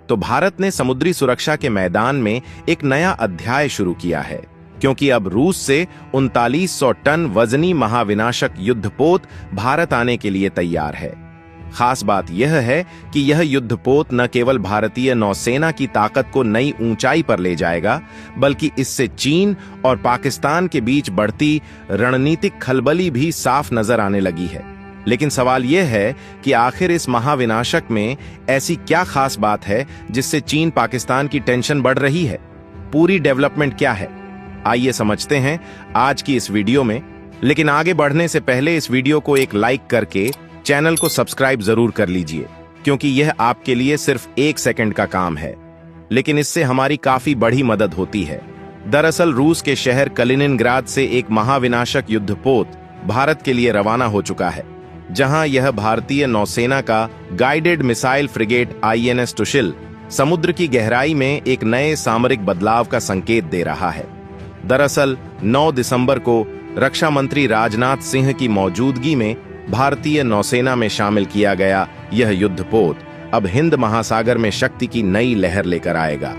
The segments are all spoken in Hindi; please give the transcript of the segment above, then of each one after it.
तो भारत ने समुद्री सुरक्षा के मैदान में एक नया अध्याय शुरू किया है, क्योंकि अब रूस से 3900 टन वजनी महाविनाशक युद्धपोत भारत आने के लिए तैयार है। खास बात यह है कि यह युद्धपोत न केवल भारतीय नौसेना की ताकत को नई ऊंचाई पर ले जाएगा, बल्कि इससे चीन और पाकिस्तान के बीच बढ़ती रणनीतिक खलबली भी साफ नजर आने लगी है। लेकिन सवाल यह है कि आखिर इस महाविनाशक में ऐसी क्या खास बात है जिससे चीन पाकिस्तान की टेंशन बढ़ रही है? पूरी डेवलपमेंट क्या है, आइए समझते हैं आज की इस वीडियो में। लेकिन आगे बढ़ने से पहले इस वीडियो को एक लाइक करके चैनल को सब्सक्राइब जरूर कर लीजिए, क्योंकि यह आपके लिए सिर्फ 1 सेकंड का काम है, लेकिन इससे हमारी काफी बड़ी मदद होती है। दरअसल रूस के शहर कलिनिनग्राद से एक महाविनाशक युद्धपोत भारत के लिए रवाना हो चुका है, जहां यह भारतीय नौसेना का guided missile frigate INS Tushil समुद्र की गहराई में एक नए सामरिक बदलाव का संकेत दे रहा है। दरअसल 9 दिसंबर को रक्षा मंत्री राजनाथ सिंह की मौजूदगी में भारतीय नौसेना में शामिल किया गया यह युद्धपोत अब हिंद महासागर में शक्ति की नई लहर लेकर आएगा।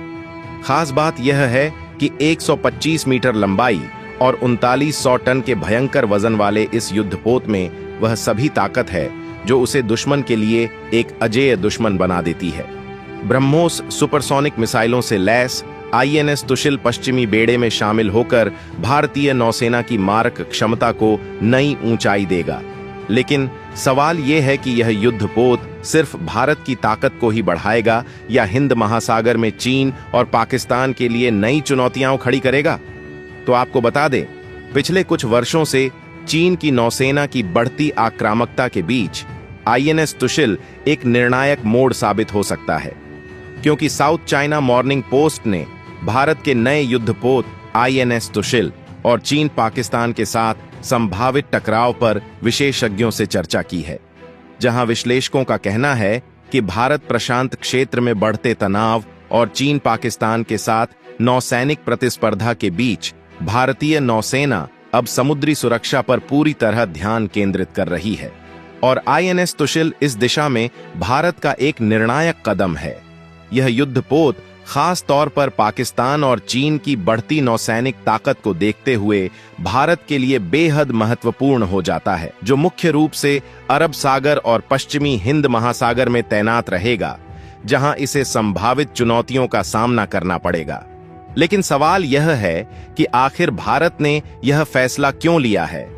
खास बात यह है कि 125 मीटर लंबाई और 3900 टन के भयंकर वजन वाले इस युद्धपोत में वह सभी ताकत है जो उसे दुश्मन के लिए एक अजेय दुश्मन बना देती है। ब्रह्मोस सुपरसोनिक मिसाइलों से लैस INS तुशिल पश्चिमी बेड़े में शामिल होकर भारतीय नौसेना की मारक क्षमता को नई ऊंचाई देगा। लेकिन सवाल यह है कि यह युद्धपोत सिर्फ भारत की ताकत को ही बढ़ाएगा या हिंद महासागर में चीन और पाकिस्तान के लिए नई चुनौतियां खड़ी करेगा? तो आपको बता दें, पिछले कुछ वर्षों से चीन की नौसेना की बढ़ती आक्रामकता के बीच INS तुशिल एक निर्णायक मोड़ साबित हो सकता है, क्योंकि साउथ चाइना मॉर्निंग पोस्ट ने भारत के नए युद्धपोत INS तुशिल और चीन पाकिस्तान के साथ संभावित टकराव पर विशेषज्ञों से चर्चा की है, जहां विश्लेषकों का कहना है कि भारत प्रशांत क्षेत्र में बढ़ते तनाव और चीन पाकिस्तान के साथ नौसैनिक प्रतिस्पर्धा के बीच भारतीय नौसेना अब समुद्री सुरक्षा पर पूरी तरह ध्यान केंद्रित कर रही है, और INS तुशिल इस दिशा में भारत का एक निर्णायक कदम है। यह युद्धपोत खास तौर पर पाकिस्तान और चीन की बढ़ती नौसैनिक ताकत को देखते हुए भारत के लिए बेहद महत्वपूर्ण हो जाता है, जो मुख्य रूप से अरब सागर और पश्चिमी हिंद महासागर में तैनात रहेगा, जहां इसे संभावित चुनौतियों का सामना करना पड़ेगा। लेकिन सवाल यह है कि आखिर भारत ने यह फैसला क्यों लिया है?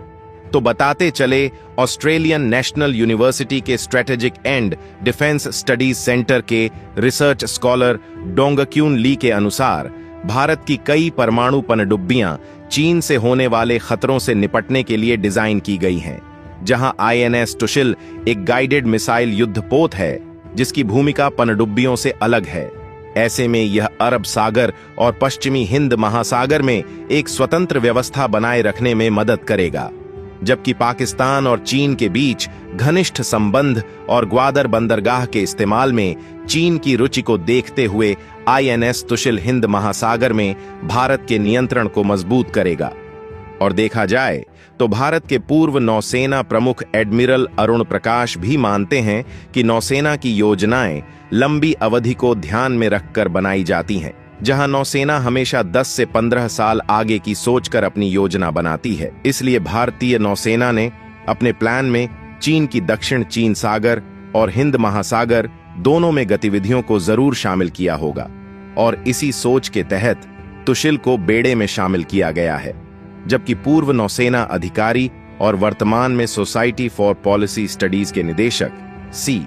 तो बताते चले, ऑस्ट्रेलियन नेशनल यूनिवर्सिटी के strategic and defence studies centre के रिसर्च स्कॉलर डोंगक्यून ली के अनुसार भारत की कई परमाणु पनडुब्बियां चीन से होने वाले खतरों से निपटने के लिए डिजाइन की गई हैं, जहां INS तुशिल एक गाइडेड मिसाइल युद्धपोत है जिसकी भूमिका पनडुब्बियों से अलग है। ऐसे में यह अरब सागर और पश्चिमी हिंद महासागर में एक स्वतंत्र व्यवस्था बनाए रखने में मदद करेगा, जबकि पाकिस्तान और चीन के बीच घनिष्ठ संबंध और ग्वादर बंदरगाह के इस्तेमाल में चीन की रुचि को देखते हुए INS तुशिल हिंद महासागर में भारत के नियंत्रण को मजबूत करेगा। और देखा जाए तो भारत के पूर्व नौसेना प्रमुख एडमिरल अरुण प्रकाश भी मानते हैं कि नौसेना की योजनाएं लंबी अवधि को ध्यान में रखकर बनाई जाती हैं, जहां नौसेना हमेशा 10 से 15 साल आगे की सोचकर अपनी योजना बनाती है। इसलिए भारतीय नौसेना ने अपने प्लान में चीन की दक्षिण चीन सागर और हिंद महासागर दोनों में गतिविधियों को जरूर शामिल किया होगा, और इसी सोच के तहत तुशिल को बेड़े में शामिल किया गया है। जबकि पूर्व नौसेना अधिकारी और वर्तमान में सोसाइटी फॉर पॉलिसी स्टडीज के निदेशक C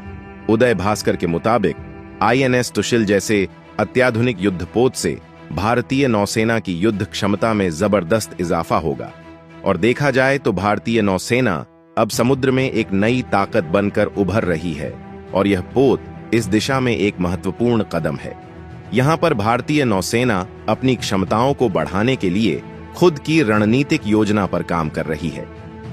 उदय भास्कर के मुताबिक INS तुशिल जैसे अत्याधुनिक युद्धपोत से भारतीय नौसेना की युद्ध क्षमता में जबरदस्त इजाफा होगा, और देखा जाए तो भारतीय नौसेना अब समुद्र में एक नई ताकत बनकर उभर रही है, और यह पोत इस दिशा में एक महत्वपूर्ण कदम है। यहां पर भारतीय नौसेना अपनी क्षमताओं को बढ़ाने के लिए खुद की रणनीतिक योजना पर काम कर रही है।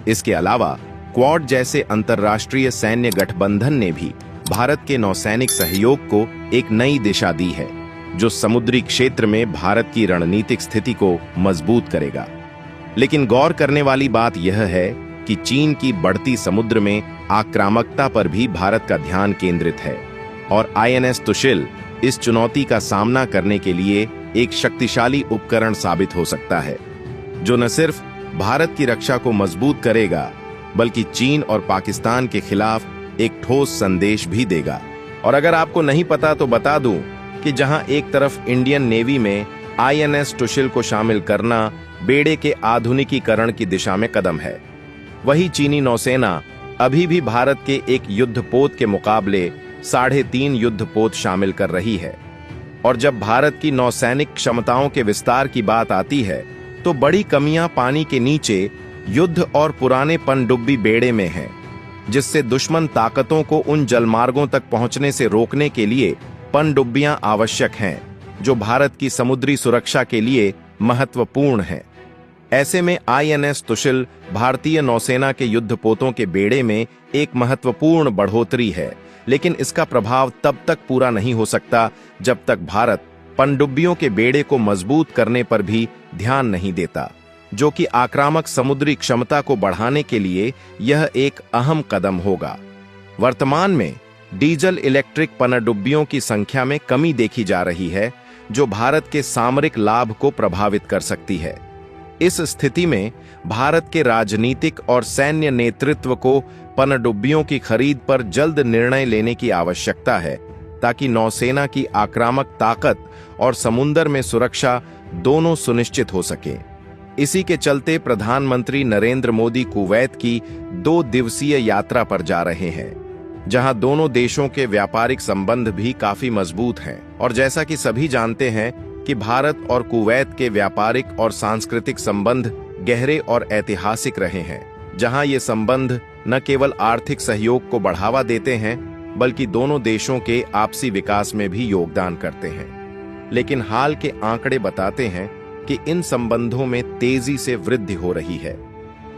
इसके अलावा क्वाड जैसे अंतर्राष्ट्रीय सैन्य गठबंधन ने भी भारत के नौसैनिक सहयोग को एक नई दिशा दी है, जो समुद्री क्षेत्र में भारत की रणनीतिक स्थिति को मजबूत करेगा। लेकिन गौर करने वाली बात यह है कि चीन की बढ़ती समुद्र में आक्रामकता पर भी भारत का ध्यान केंद्रित है, और INS तुशिल इस चुनौती का सामना करने के लिए एक शक्तिशाली उपकरण साबित हो सकता है, जो न सिर्फ भारत की रक्षा को मजबूत करेगा, बल्कि चीन और पाकिस्तान के खिलाफ एक ठोस संदेश भी देगा। और अगर आपको नहीं पता तो बता दूं कि जहां एक तरफ इंडियन नेवी में INS टुशिल को शामिल करना बेड़े के आधुनिकीकरण की दिशा में कदम है, वही चीनी नौसेना अभी भी भारत के एक युद्धपोत के मुकाबले 3.5 युद्धपोत शामिल कर रही है। और जब भारत की नौसैनिक क्षमताओं के विस्तार की बात आती है तो बड़ी कमियां पानी के नीचे युद्ध और पुराने पनडुब्बी बेड़े में हैं, जिससे दुश्मन ताकतों को उन जलमार्गों तक पहुंचने से रोकने के लिए पनडुब्बियां आवश्यक हैं, जो भारत की समुद्री सुरक्षा के लिए महत्वपूर्ण हैं। ऐसे में INS तुशिल भारतीय नौसेना के युद्धपोतों के बेड़े में एक महत्वपूर्ण बढ़ोतरी है, लेकिन इसका प्रभाव तब तक पूरा नहीं हो सकता जब तक भारत पनडुब्बियों के बेड़े को मजबूत करने पर भी ध्यान नहीं देता, जो कि आक्रामक समुद्री क्षमता को बढ़ाने के लिए यह एक अहम कदम होगा। वर्तमान में डीजल इलेक्ट्रिक पनडुब्बियों की संख्या में कमी देखी जा रही है, जो भारत के सामरिक लाभ को प्रभावित कर सकती है। इस स्थिति में भारत के राजनीतिक और सैन्य नेतृत्व को पनडुब्बियों की खरीद पर जल्द निर्णय लेने की आवश्यकता है, ताकि नौसेना की आक्रामक ताकत और समुद्र में सुरक्षा दोनों सुनिश्चित हो सके। इसी के चलते प्रधानमंत्री नरेंद्र मोदी कुवैत की 2 दिवसीय यात्रा पर जा रहे हैं, जहां दोनों देशों के व्यापारिक संबंध भी काफी मजबूत हैं। और जैसा कि सभी जानते हैं कि भारत और कुवैत के व्यापारिक और सांस्कृतिक संबंध गहरे और ऐतिहासिक रहे हैं, जहां ये संबंध न केवल आर्थिक सहयोग को बढ़ावा देते हैं, बल्कि दोनों देशों के आपसी विकास में भी योगदान करते हैं। लेकिन हाल के आंकड़े बताते हैं कि इन संबंधों में तेजी से वृद्धि हो रही है,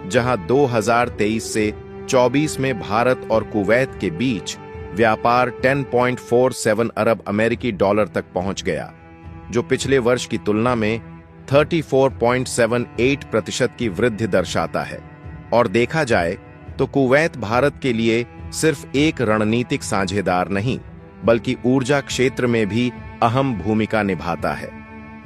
जहां 2023 से 24 में भारत और कुवैत के बीच व्यापार 10.47 अरब अमेरिकी डॉलर तक पहुंच गया, जो पिछले वर्ष की तुलना में 34.78% की वृद्धि दर्शाता है। और देखा जाए तो कुवैत भारत के लिए सिर्फ एक रणनीतिक साझेदार नहीं, बल्कि ऊर्जा क्षेत्र में भी अहम भूमिका निभाता है।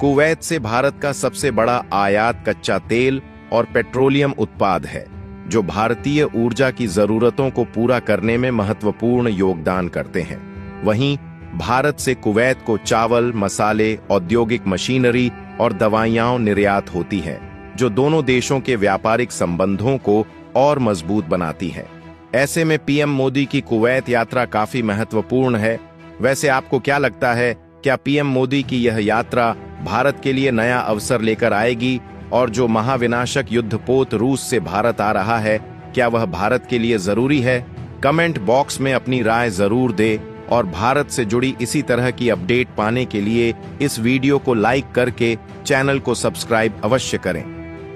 कुवैत से भारत का सबसे बड़ा आयात कच्चा तेल और पेट्रोलियम उत्पाद है, जो भारतीय ऊर्जा की जरूरतों को पूरा करने में महत्वपूर्ण योगदान करते हैं। वहीं भारत से कुवैत को चावल, मसाले, औद्योगिक मशीनरी और दवाइयां निर्यात होती हैं, जो दोनों देशों के व्यापारिक संबंधों को और मजबूत बनाती हैं। ऐसे में PM मोदी की कुवैत यात्रा काफी महत्वपूर्ण है। वैसे आपको क्या लगता है, क्या PM मोदी की यह यात्रा भारत के लिए नया अवसर लेकर आएगी? और जो महाविनाशक युद्धपोत रूस से भारत आ रहा है, क्या वह भारत के लिए जरूरी है? कमेंट बॉक्स में अपनी राय जरूर दे और भारत से जुड़ी इसी तरह की अपडेट पाने के लिए इस वीडियो को लाइक करके चैनल को सब्सक्राइब अवश्य करें।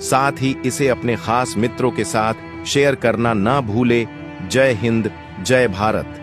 साथ ही इसे अपने खास मित्रों के साथ शेयर करना ना भूले। जय हिंद, जय भारत।